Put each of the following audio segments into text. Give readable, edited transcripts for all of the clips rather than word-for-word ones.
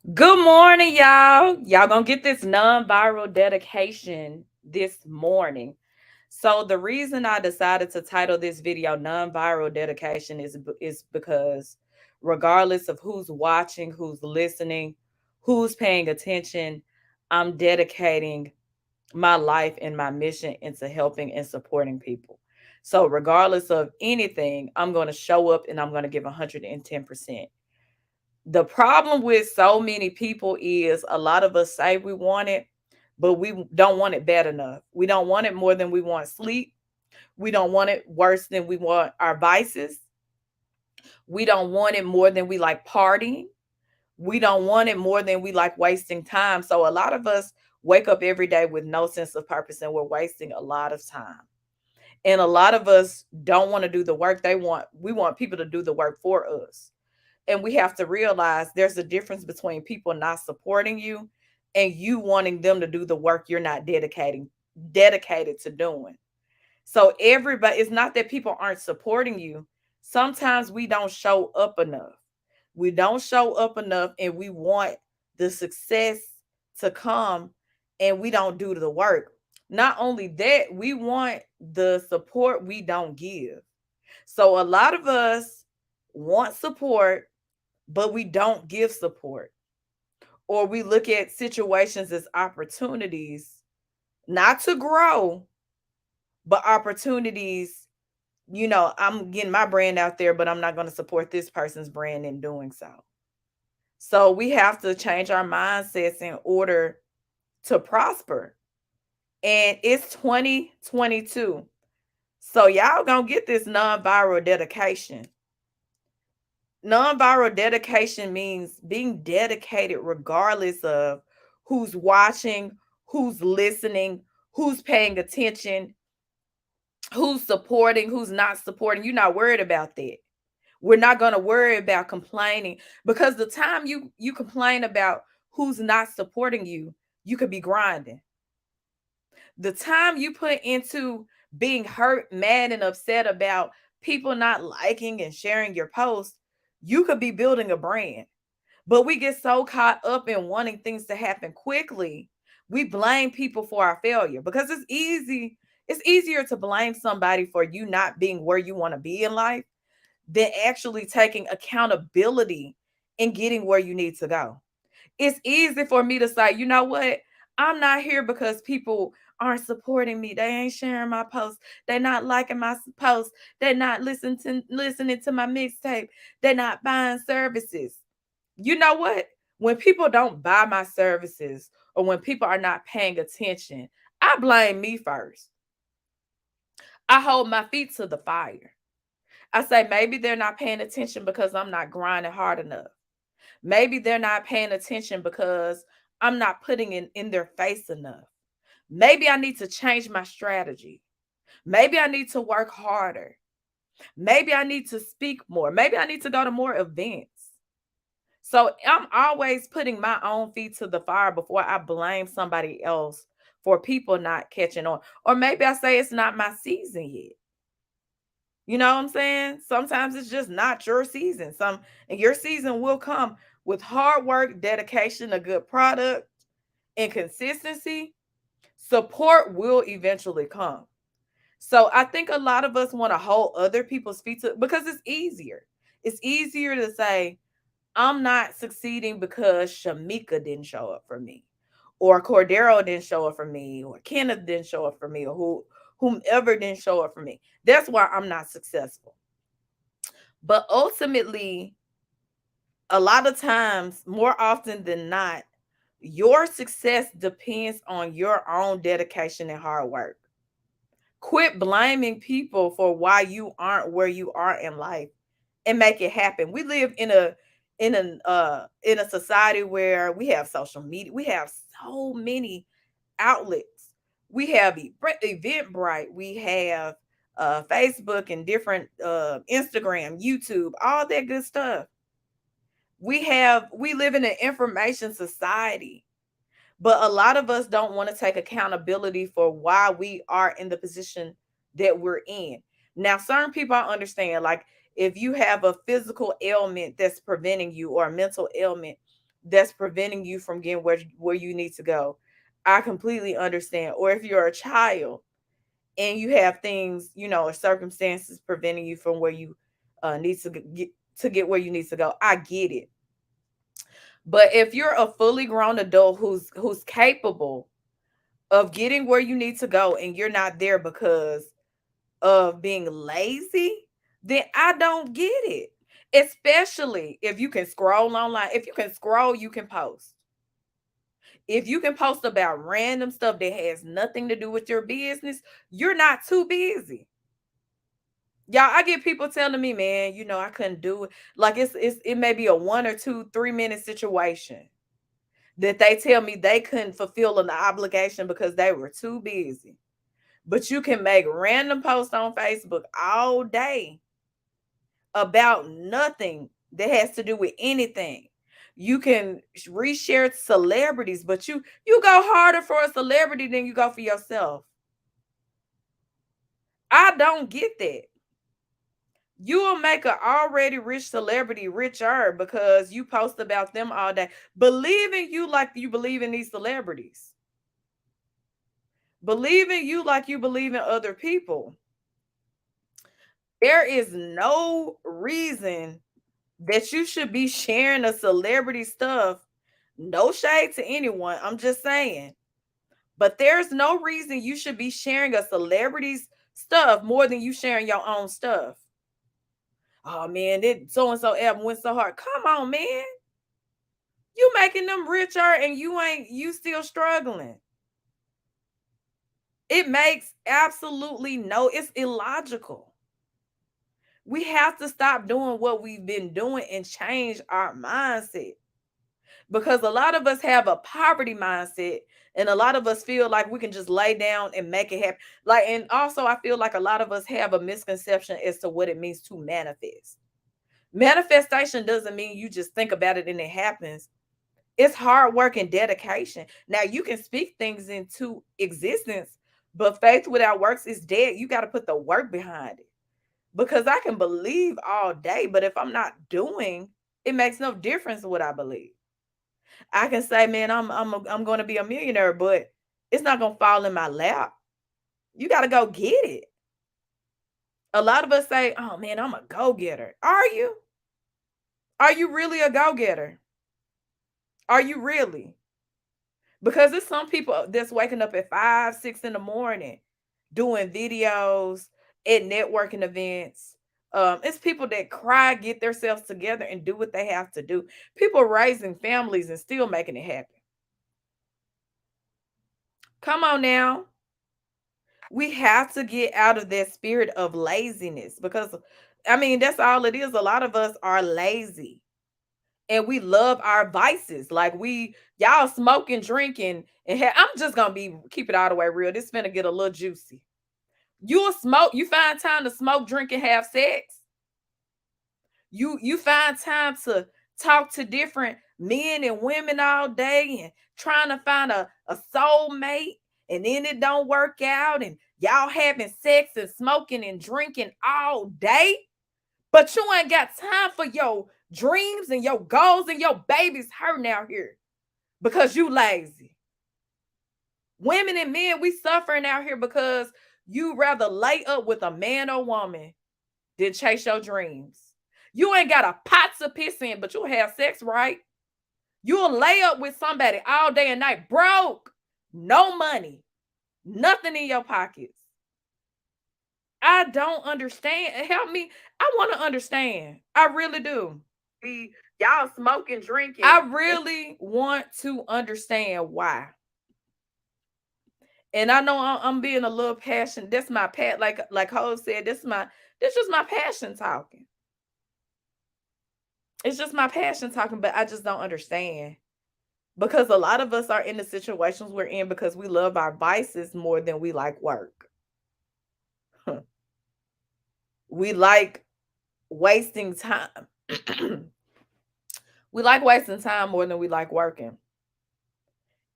Good morning, y'all. Y'all gonna get this non-viral dedication this morning. So the reason I decided to title this video non-viral dedication is because regardless of who's watching, who's listening, who's paying attention, I'm dedicating my life and my mission into helping and supporting people. So regardless of anything, I'm going to show up and I'm going to give 110%. The problem with so many people is a lot of us say we want it, but we don't want it bad enough. We don't want it more than we want sleep. We don't want it worse than we want our vices. We don't want it more than we like partying. We don't want it more than we like wasting time. So a lot of us wake up every day with no sense of purpose and we're wasting a lot of time. And a lot of us don't want to do the work we want people to do the work for us. And we have to realize there's a difference between people not supporting you and you wanting them to do the work you're not dedicated to doing. So everybody, it's not that people aren't supporting you. Sometimes we don't show up enough. We don't show up enough and we want the success to come and we don't do the work. Not only that, we want the support we don't give. So a lot of us want support but we don't give support, or we look at situations as opportunities not to grow but opportunities. I'm getting my brand out there, but I'm not going to support this person's brand in doing so. So we have to change our mindsets in order to prosper. And it's 2022, so y'all gonna get this non-viral dedication. Non-viral dedication means being dedicated regardless of who's watching, who's listening, who's paying attention, who's supporting, who's not supporting. You're not worried about that. We're not going to worry about complaining, because the time you complain about who's not supporting you, you could be grinding. The time you put into being hurt, mad, and upset about people not liking and sharing your post, you could be building a brand. But we get so caught up in wanting things to happen quickly, we blame people for our failure because it's easy. It's easier to blame somebody for you not being where you want to be in life than actually taking accountability and getting where you need to go. It's easy for me to say, you know what? I'm not here because people aren't supporting me. They ain't sharing my posts. They're not liking my posts. They're not listening to my mixtape. They're not buying services. You know what? When people don't buy my services or when people are not paying attention, I blame me first. I hold my feet to the fire. I say maybe they're not paying attention because I'm not grinding hard enough. Maybe they're not paying attention because I'm not putting it in their face enough. Maybe I need to change my strategy. Maybe I need to work harder. Maybe I need to speak more. Maybe I need to go to more events. So I'm always putting my own feet to the fire before I blame somebody else for people not catching on. Or maybe I say it's not my season yet. You know what I'm saying? Sometimes it's just not your season. And your season will come with hard work, dedication, a good product, and consistency. Support will eventually come. So I think a lot of us want to hold other people's feet to, because it's easier. It's easier to say, I'm not succeeding because Shamika didn't show up for me, or Cordero didn't show up for me, or Kenneth didn't show up for me, or whomever didn't show up for me. That's why I'm not successful. But ultimately, a lot of times, more often than not, your success depends on your own dedication and hard work. Quit blaming people for why you aren't where you are in life and make it happen. We live in a society where we have social media. We have so many outlets. We have Eventbrite. We have Facebook and different Instagram, YouTube, all that good stuff. We live in an information society, but a lot of us don't want to take accountability for why we are in the position that we're in. Now, certain people I understand, like if you have a physical ailment that's preventing you or a mental ailment, that's preventing you from getting where you need to go. I completely understand. Or if you're a child and you have things, or circumstances preventing you from where you need to get where you need to go, I get it. But if you're a fully grown adult who's capable of getting where you need to go and you're not there because of being lazy, then I don't get it. Especially if you can scroll online. If you can scroll, you can post. If you can post about random stuff that has nothing to do with your business, you're not too busy. Y'all, I get people telling me, man, I couldn't do it. Like it may be a 1 or 2, 3 minute situation that they tell me they couldn't fulfill an obligation because they were too busy. But you can make random posts on Facebook all day about nothing that has to do with anything. You can reshare celebrities, but you go harder for a celebrity than you go for yourself. I don't get that. You will make an already rich celebrity richer because you post about them all day. Believe in you like you believe in these celebrities. Believe in you like you believe in other people. There is no reason that you should be sharing a celebrity stuff. No shade to anyone. I'm just saying. But there's no reason you should be sharing a celebrity's stuff more than you sharing your own stuff. Oh man, it so and so album went so hard. Come on, man. You making them richer and you still struggling. It makes absolutely it's illogical. We have to stop doing what we've been doing and change our mindset. Because a lot of us have a poverty mindset and a lot of us feel like we can just lay down and make it happen. Like, and also I feel like a lot of us have a misconception as to what it means to manifest. Manifestation doesn't mean you just think about it and it happens. It's hard work and dedication. Now you can speak things into existence, but faith without works is dead. You got to put the work behind it. Because I can believe all day, but if I'm not doing, it makes no difference what I believe. I can say, man, I'm going to be a millionaire, but it's not going to fall in my lap. You got to go get it. A lot of us say, "Oh man, I'm a go-getter." Are you? Are you really a go-getter? Are you really? Because there's some people that's waking up at 5, 6 in the morning doing videos at networking events. It's people that cry, get themselves together, and do what they have to do. People raising families and still making it happen. Come on now. We have to get out of that spirit of laziness because, I mean, that's all it is. A lot of us are lazy and we love our vices. Like y'all smoking, drinking, and I'm just gonna keep it all the way real. This finna get a little juicy. You'll smoke, you find time to smoke, drink, and have sex. You find time to talk to different men and women all day and trying to find a soulmate, and then it don't work out, and y'all having sex and smoking and drinking all day, but you ain't got time for your dreams and your goals, and your baby's hurting out here because you lazy. Women and men, we suffering out here because you rather lay up with a man or woman than chase your dreams. You ain't got a pot to piss in, but you'll have sex, right? You'll lay up with somebody all day and night, broke, no money, nothing in your pockets. I don't understand. Help me. I want to understand. I really do. Y'all smoking, drinking. I really want to understand why. And I know I'm being a little passionate. That's my like Ho said, this just my passion talking. It's just my passion talking, but I just don't understand. Because a lot of us are in the situations we're in because we love our vices more than we like work. We like wasting time. We like wasting time more than we like working.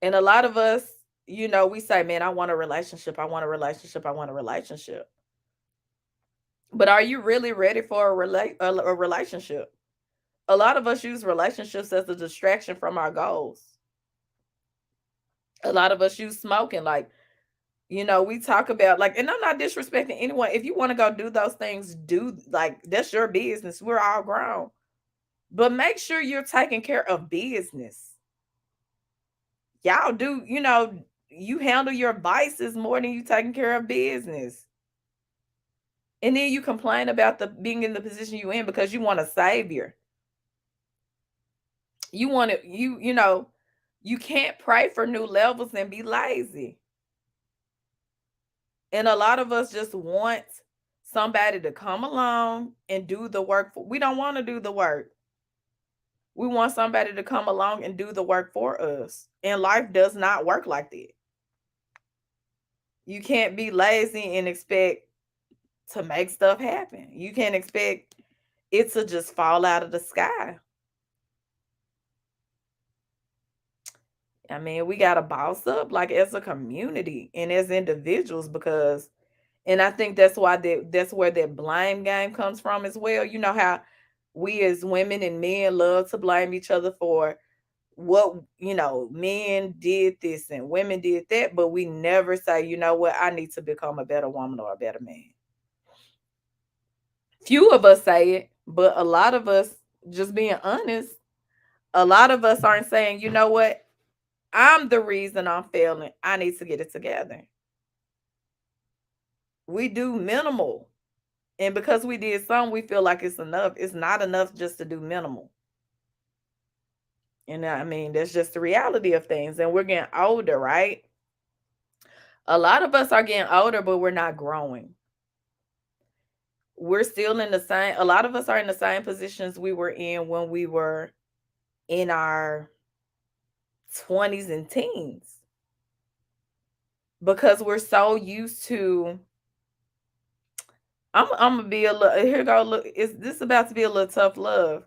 And a lot of us, we say, man, I want a relationship. I want a relationship. I want a relationship. But are you really ready for a relationship? A lot of us use relationships as a distraction from our goals. A lot of us use smoking. Like, we talk about, like, and I'm not disrespecting anyone. If you want to go do those things, do, like, that's your business. We're all grown. But make sure you're taking care of business. Y'all do, you handle your vices more than you taking care of business. And then you complain about the being in the position you in because you want a savior. You want to, you can't pray for new levels and be lazy. And a lot of us just want somebody to come along and do the work. We don't want to do the work. We want somebody to come along and do the work for us. And life does not work like that. You can't be lazy and expect to make stuff happen. You can't expect it to just fall out of the sky. I mean, we got to boss up, like, as a community and as individuals, because, and I think that's why that's where that blame game comes from as well. You know how we as women and men love to blame each other for what, men did this and women did that, but we never say, you know what, I need to become a better woman or a better man. Few of us say it, but a lot of us, just being honest, a lot of us aren't saying, you know what, I'm the reason I'm failing. I need to get it together. We do minimal. And because we did some, we feel like it's enough. It's not enough just to do minimal. And I mean, that's just the reality of things. And we're getting older, right? A lot of us are getting older, but we're not growing. We're still in the same, a lot of us are in the same positions we were in when we were in our 20s and teens. Because we're so used to, I'm gonna be a little, here go, look, is this about to be a little tough love?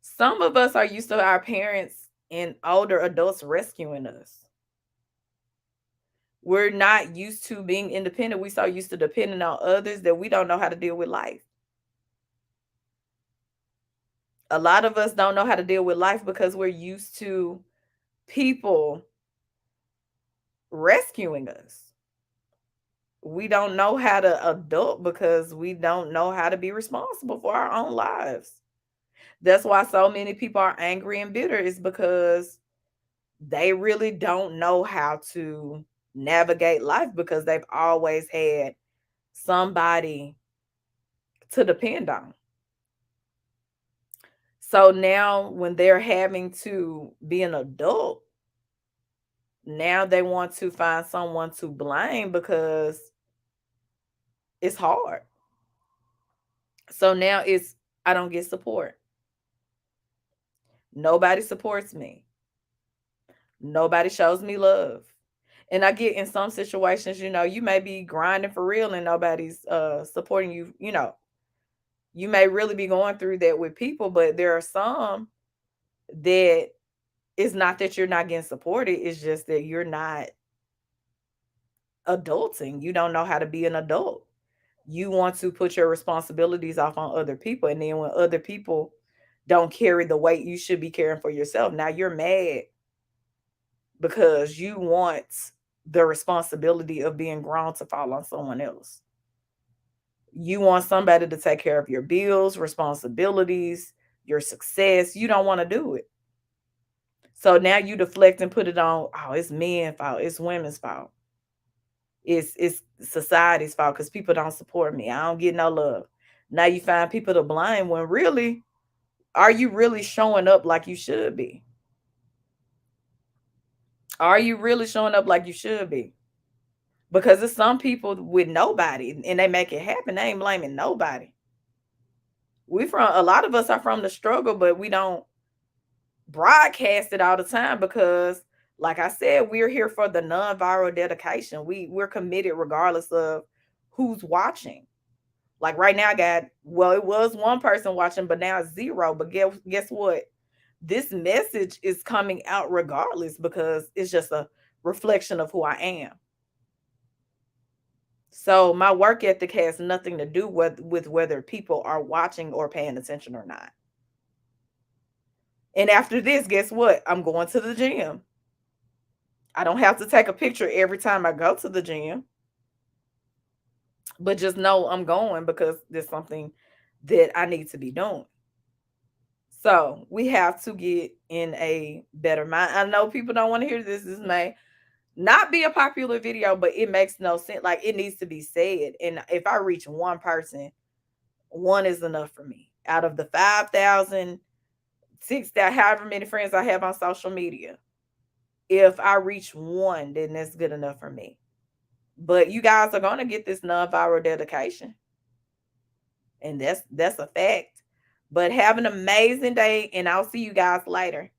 Some of us are used to our parents and older adults rescuing us. We're not used to being independent. We so used to depending on others that we don't know how to deal with life. A lot of us don't know how to deal with life because we're used to people rescuing us. We don't know how to adult because we don't know how to be responsible for our own lives. That's why so many people are angry and bitter, is because they really don't know how to navigate life because they've always had somebody to depend on. So now when they're having to be an adult, now they want to find someone to blame because it's hard. So now it's, I don't get support. Nobody supports me. Nobody shows me love. And I get in some situations, you may be grinding for real and nobody's supporting you, you may really be going through that with people, but there are some that it's not that you're not getting supported, it's just that you're not adulting. You don't know how to be an adult. You want to put your responsibilities off on other people, and then when other people don't carry the weight you should be carrying for yourself, now you're mad because you want the responsibility of being grown to fall on someone else. You want somebody to take care of your bills, responsibilities, your success. You don't want to do it. So now you deflect and put it on, oh, it's men's fault, it's women's fault. It's society's fault because people don't support me. I don't get no love. Now you find people to blame when really, are you really showing up like you should be? Are you really showing up like you should be? Because it's some people with nobody and they make it happen. They ain't blaming nobody. A lot of us are from the struggle, but we don't broadcast it all the time because, like I said, we're here for the non-viral dedication. We're committed regardless of who's watching. Like right now, it was one person watching, but now it's zero. But guess what? This message is coming out regardless because it's just a reflection of who I am. So my work ethic has nothing to do with whether people are watching or paying attention or not. And after this, guess what? I'm going to the gym. I don't have to take a picture every time I go to the gym, but just know I'm going because there's something that I need to be doing. So we have to get in a better mind. I know people don't want to hear this. This may not be a popular video, but it makes no sense. Like, it needs to be said. And if I reach one person, one is enough for me. Out of the 5,000, 6,000, however many friends I have on social media, if I reach one, then that's good enough for me. But you guys are gonna get this non-viral dedication, and that's a fact. But have an amazing day, and I'll see you guys later.